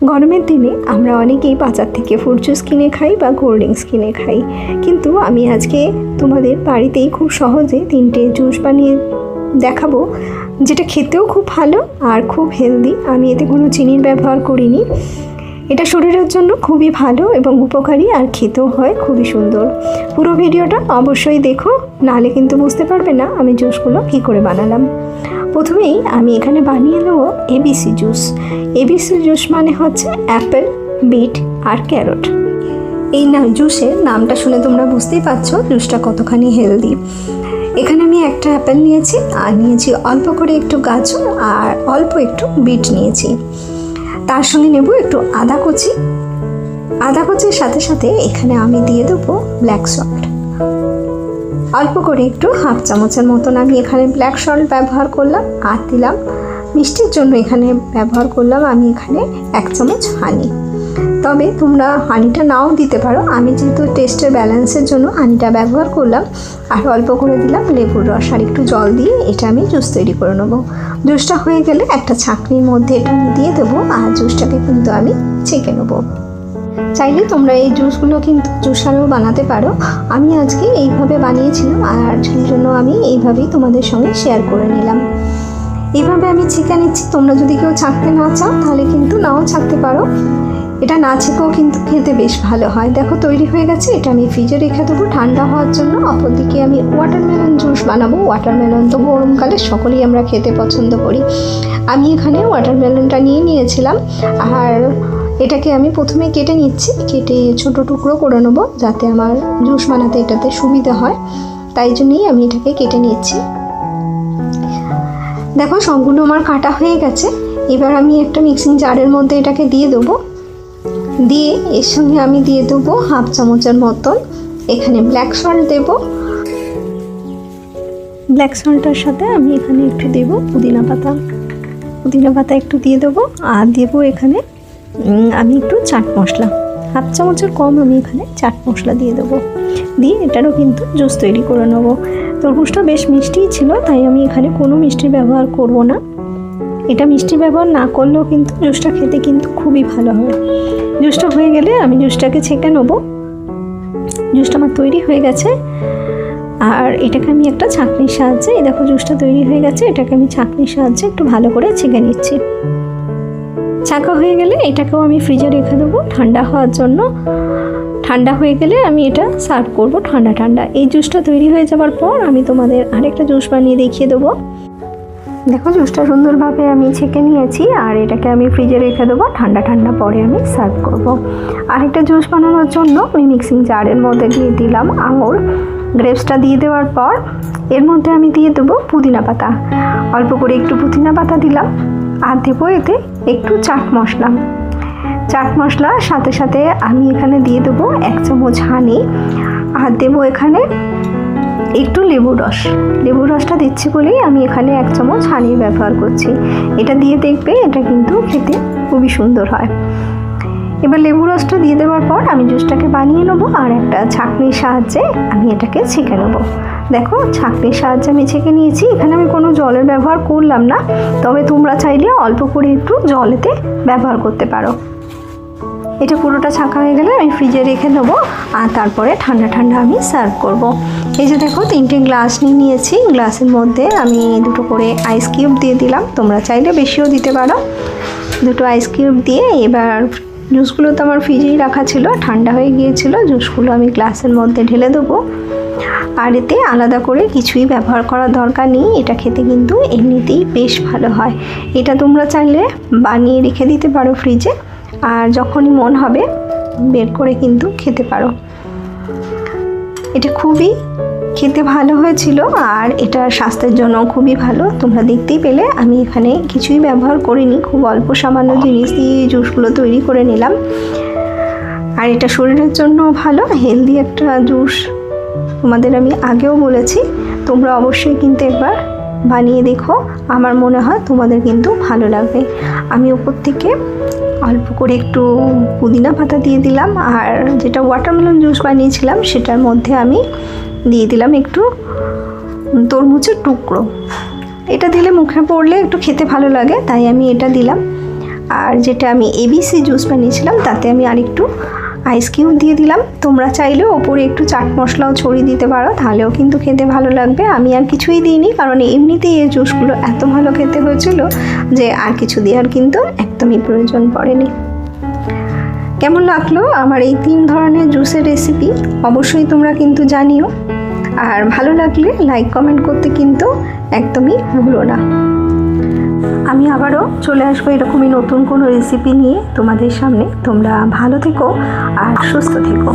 গরমের দিনে আমরা অনেকেই বাজার থেকে ফ্রুট জুস কিনে খাই বা কোল্ড ড্রিঙ্কস কিনে খাই, কিন্তু আমি আজকে তোমাদের বাড়িতেই খুব সহজে 3টে জুস বানিয়ে দেখাবো, যেটা খেতেও খুব ভালো আর খুব হেলদি। আমি এতে কোনো চিনির ব্যবহার করিনি। এটা শরীরের জন্য খুবই ভালো এবং উপকারী, আর খেতেও হয় খুবই সুন্দর। পুরো ভিডিওটা অবশ্যই দেখো, নাহলে কিন্তু বুঝতে পারবে না আমি জুসগুলো কী করে বানালাম। প্রথমেই আমি এখানে বানিয়ে নেব এবিসি জুস। এবিসি জুস মানে হচ্ছে অ্যাপেল, বিট আর ক্যারট। এই জুসের নামটা শুনে তোমরা বুঝতেই পারছো জুসটা কতখানি হেলদি। এখানে আমি একটা অ্যাপেল নিয়েছি, আর নিয়েছি অল্প করে একটু গাজর আর অল্প একটু বিট নিয়েছি। তার সঙ্গে নেব একটু আদা কুচি। আদা কুচির সাথে সাথে এখানে আমি দিয়ে দেবো ব্ল্যাক সল্ট। অল্প করে একটু 1/2 চামচের মতন আমি এখানে ব্ল্যাক সল্ট ব্যবহার করলাম, আর দিলাম মিষ্টির জন্য এখানে ব্যবহার করলাম আমি এখানে 1 চামচ হানি। তবে তোমরা হানিটা নাও দিতে পারো, আমি যেহেতু টেস্টের ব্যালেন্সের জন্য হানিটা ব্যবহার করলাম। আর অল্প করে দিলাম লেবুর রস আর একটু জল দিয়ে এটা আমি জুস তৈরি করে নেব। জুসটা হয়ে গেলে একটা ছাঁকনির মধ্যে এটা আমি দিয়ে দেবো, আর জুসটাকে কিন্তু আমি ছেঁকে নেবো। চাইলে তোমরা এই জুসগুলো কিন্তু জুসারও বানাতে পারো। আমি আজকে এইভাবে বানিয়েছিলাম, আর সেই জন্য আমি এইভাবেই তোমাদের সঙ্গে শেয়ার করে নিলাম। এইভাবে আমি ছেঁকে নিচ্ছি। তোমরা যদি কেউ ছাঁকতে না চাও তাহলে কিন্তু নাও ছাঁকতে পারো। এটা না ছেঁকেও কিন্তু খেতে বেশ ভালো হয়। দেখো তৈরি হয়ে গেছে। এটা আমি ফ্রিজে রেখে দেবো ঠান্ডা হওয়ার জন্য। অপরদিকে আমি ওয়াটারমেলন জুস বানাবো। ওয়াটারমেলন তো গরমকালে সকলেই আমরা খেতে পছন্দ করি। আমি এখানে ওয়াটারমেলনটা নিয়েছিলাম, আর এটাকে আমি প্রথমে কেটে নিচ্ছি। কেটে ছোট টুকরো করে নেবো যাতে আমার জুস বানাতে এটাতে সুবিধা হয়, তাই জন্যই আমি এটাকে কেটে নিচ্ছি। দেখো সবগুলো আমার কাটা হয়ে গেছে। এবার আমি একটা মিক্সিং জারের মধ্যে এটাকে দিয়ে দেবো। দিয়ে এর সঙ্গে আমি দিয়ে দেবো 1/2 চামচের মতন এখানে ব্ল্যাক সল্ট দেবো। ব্ল্যাক সল্টের সাথে আমি এখানে একটু দেবো পুদিনা পাতা একটু দিয়ে দেবো। আর দেবো এখানে আমি একটু চাট মশলা, 1/2 চামচের কম আমি এখানে চাট মশলা দিয়ে দেবো। দিয়ে এটারও কিন্তু জুস তৈরি করে নেবো। তরমুজটা বেশ মিষ্টিই ছিল, তাই আমি এখানে কোনো মিষ্টির ব্যবহার করব না। এটা মিষ্টি ব্যবহার না করলেও কিন্তু জুসটা খেতে কিন্তু খুবই ভালো হয়। জুসটা হয়ে গেলে আমি জুসটাকে ছেঁকে নেবো। জুসটা আমার তৈরি হয়ে গেছে, আর এটাকে আমি একটা ছাঁকনির সাহায্যে, এই দেখো জুসটা তৈরি হয়ে গেছে, এটাকে আমি ছাঁকনির সাহায্যে একটু ভালো করে ছেঁকে নিচ্ছি। ছাঁকা হয়ে গেলে এটাকেও আমি ফ্রিজে রেখে দেবো ঠান্ডা হওয়ার জন্য। ঠান্ডা হয়ে গেলে আমি এটা সার্ভ করব ঠান্ডা। এই জুসটা তৈরি হয়ে যাওয়ার পর আমি তোমাদের আরেকটা জুস বানিয়ে দেখিয়ে দেবো। দেখো জুসটা সুন্দরভাবে আমি ছেঁকে নিয়েছি, আর এটাকে আমি ফ্রিজে রেখে দেবো ঠান্ডা পরে আমি সার্ভ করব। আরেকটা জুস বানানোর জন্য আমি মিক্সিং জারের মধ্যে দিয়ে দিলাম আঙুর। গ্রেপসটা দিয়ে দেওয়ার পর এর মধ্যে আমি দিয়ে দেবো পুদিনা পাতা। অল্প করে একটু পুদিনা পাতা দিলাম, আর দেবো এতে একটু চাট মশলার সাথে সাথে আমি এখানে দিয়ে দেবো 1 চামচ হানি, আর দেবো এখানে একটু লেবুর রসটা দিচ্ছি বলেই আমি এখানে 1 চামচ হানির ব্যবহার করছি। এটা দিয়ে দেখবে এটা কিন্তু খেতে খুবই সুন্দর হয়। এবার লেবু রসটা দিয়ে দেওয়ার পর আমি জুসটাকে বানিয়ে নেবো, আর একটা ছাঁকনির সাহায্যে আমি এটাকে ছেঁকে নেবো। দেখো ছাঁকনির সাহায্যে আমি ছেঁকে নিয়েছি। এখানে আমি কোনো জলের ব্যবহার করলাম না, তবে তোমরা চাইলে অল্প করে একটু জলেতে ব্যবহার করতে পারো। এটা পুরোটা ছাঁকা হয়ে গেলে আমি ফ্রিজে রেখে দেবো, আর তারপরে ঠান্ডা আমি সার্ভ করব। এই যে দেখো 3টে গ্লাস নিয়েছি। গ্লাসের মধ্যে আমি 2টো করে আইস কিউব দিয়ে দিলাম। তোমরা চাইলে বেশিও দিতে পারো। 2টো আইস কিউব দিয়ে এবার জুসগুলো তো আমার ফ্রিজেই রাখা ছিল, ঠান্ডা হয়ে গিয়েছিল। জুসগুলো আমি গ্লাসের মধ্যে ঢেলে দেবো। আর এতে আলাদা করে কিছুই ব্যবহার করার দরকার নেই। এটা খেতে কিন্তু এমনিতেই বেশ ভালো হয়। এটা তোমরা চাইলে বানিয়ে রেখে দিতে পারো ফ্রিজে, আর যখনই মন হবে বের করে কিন্তু খেতে পারো। এটা খুবই খেতে ভালো হয়েছিল, আর এটা স্বাস্থ্যের জন্য খুবই ভালো। তোমরা দেখতেই পেলে আমি এখানে কিছুই ব্যবহার করিনি, খুব অল্প সামান্য জিনিস দিয়ে জুসগুলো তৈরি করে নিলাম। আর এটা শরীরের জন্য ভালো, হেলদি একটা জুস। তোমাদের আমি আগেও বলেছি, তোমরা অবশ্যই কিন্তু একবার বানিয়ে দেখো। আমার মনে হয় তোমাদের কিন্তু ভালো লাগবে। আমি ওপর থেকে অল্প করে একটু পুদিনা পাতা দিয়ে দিলাম, আর যেটা ওয়াটারমেলন জুস বানিয়েছিলাম সেটার মধ্যে আমি দিয়ে দিলাম একটু তরমুজের টুকরো। এটা দিলে মুখে পড়লে একটু খেতে ভালো লাগে, তাই আমি এটা দিলাম। আর যেটা আমি এবিসি জুস বানিয়েছিলাম তাতে আমি আরেকটু আইস কিউব দিয়ে দিলাম। তোমরা চাইলেও ওপরে একটু চাট মশলাও ছড়িয়ে দিতে পারো, তাহলেও কিন্তু খেতে ভালো লাগবে। আমি আর কিছুই দিইনি, কারণ এমনিতেই এই জুসগুলো এত ভালো খেতে হয়েছিল যে আর কিছু দেওয়ার কিন্তু একদমই প্রয়োজন পড়েনি। কেমন লাগলো আমার এই 3 ধরনের জুসের রেসিপি অবশ্যই তোমরা কিন্তু জানিও। আর ভালো লাগলে লাইক কমেন্ট করতে কিন্তু একদমই ভুলো না। আমি আবারও চলে আসবো এরকমই নতুন কোনো রেসিপি নিয়ে তোমাদের সামনে। তোমরা ভালো থেকো আর সুস্থ থেকো।